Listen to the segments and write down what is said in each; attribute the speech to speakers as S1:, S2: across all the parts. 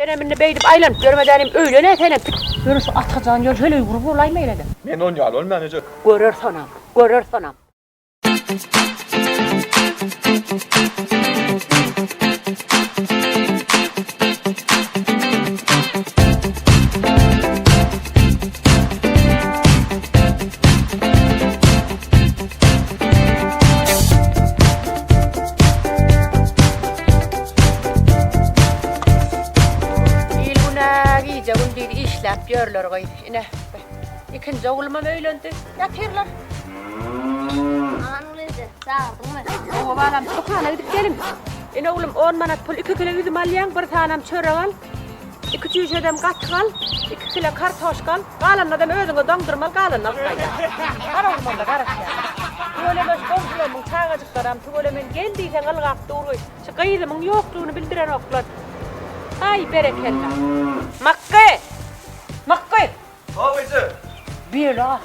S1: Denemini beydip aylanıp görmeden öyle ne efendim. Görürse atacağın yol şöyle grubu olayım eyledi.
S2: Men on yal olmayacak.
S1: Görür sanam, görür sanam. İşlep görler koy. Yine ikinci oğluma öylendi. Yatırlar.
S3: Anam neyse, sağ ol.
S1: O balam sokağına gidip gelin. Yine oğlum 10 manat pul 2 kilo üzüm alyan, bir tanem çörek al. 200 edem kaç al, 2 kilo kartoş al. Kalan adam özüne dondurmal kalan al kayda. Kara oğlum da kara ya. Böyle baş komşularımın çağacıklarım, böyle men geldiysen algak doğru. Şu kıyızımın yokluğunu bildiren oklar. Ay berekella. Makke! Makke!
S2: Ağabeyce.
S1: Bir daha.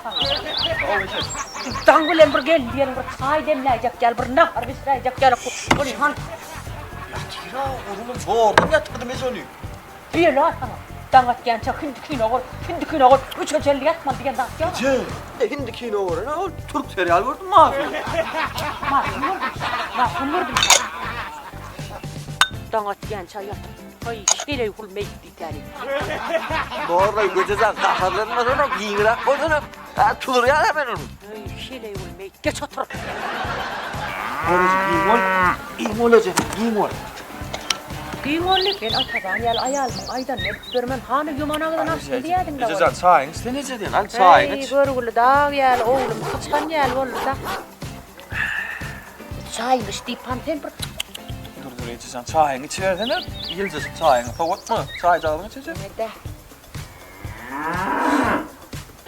S1: Dangulem bir gel diyen bir çay demleyecek gel bir nahar bisireyecek gel. Bunu han.
S2: Ya tira oğlum zordan yatırdım ezonu.
S1: Bir daha sana. Dangat gençe hindikine olur. 3 öcelli yatma diyen daha ya.
S2: Ce. Hindikine olur. Ne Türk serial gördün mü abi?
S1: Masum vurdum. Dangat gençe yat. Ay Heleýguly meýitlikleri.
S2: Doğru göcezen kahralarına sonra giyirak koydunum. Ha tulur ya hemen onu.
S1: Ay Heleýguly meýit. Geç otur.
S2: Orası giyin olacak.
S1: Giyin ol ne? Ben atadan ayalım. Aydan ne görmem. Hanı yumanağından aşkı diyedim de.
S2: Göcezen sağın istenecedin. Al sağın
S1: Ay
S2: iç.
S1: görgülü dağ gel oğlum. Sıçkan gel olur da. Çaymış deyip panten bir.
S2: Dur içeceksin sağın içerdin ha. Yiyeceksin sağın. Fakat mı? Sağ cevabını içeceksin.
S1: Nerede?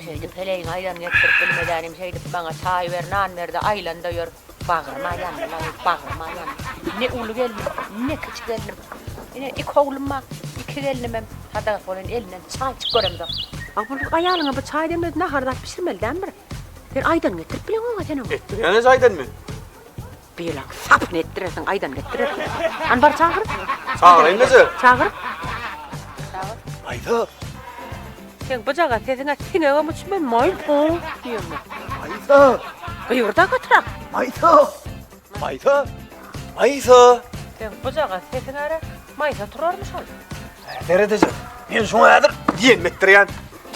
S1: Şeydi peleğin aylan getirip bilmeden şeydi bana çay ver, nan ver de aylan da yor. Bağırma yanına, bağırma yanına. Ne ulu geldim, ne küçük geldim. Yine iki oğlum var, 2 gelinim. Hatta falan elinden çay çıkarım da. Ama bu ayağına bu çay demledi ne hardap pişirmeli değil mi? Ben aydan getirip biliyorum ama sen onu.
S2: Ettireniz aydın mı?
S1: Bir lak sapın ettirirsin, aydan getirirsin. Anbar çağır.
S2: Çağırayım nece?
S1: Çağır.
S2: Ayda.
S1: Sen bıçağa sesine sineye mı ben mayıl bu diyorum ben.
S2: Ayda.
S1: Buyurda götürek.
S2: Ayda.
S1: Sen bıçağa sesine ara maysa turarmış ol.
S2: Neredecek? Ben şuna yadır. Yenmektir yani.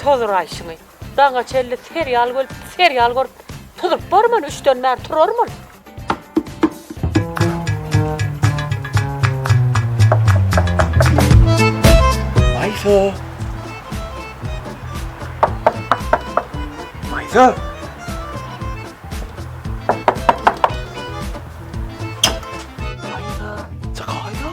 S1: Tozur ayşını. Dağına çelli serial gör. Tozur barman 3 dönmer turar mı?
S2: Maysa. Çaka ayda.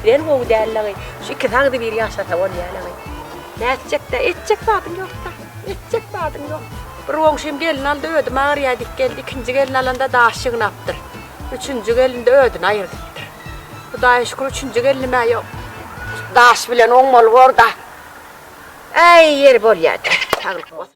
S1: Men o derleri. Şu iki tane de bir yaşata ol yani. Ne edecek de edecek babın yok da. Edecek babın yok. Bir oğuşum gelin aldı ödü mağaraya dik geldi. İkinci gelin alanda dağışığını yaptır. Üçüncü gelin de ödünü ayır gittir. Bu da şükür üçüncü gelinime yok. Dağış bilen olmalı orada. Ay yer bol yerde. Sağlık olsun.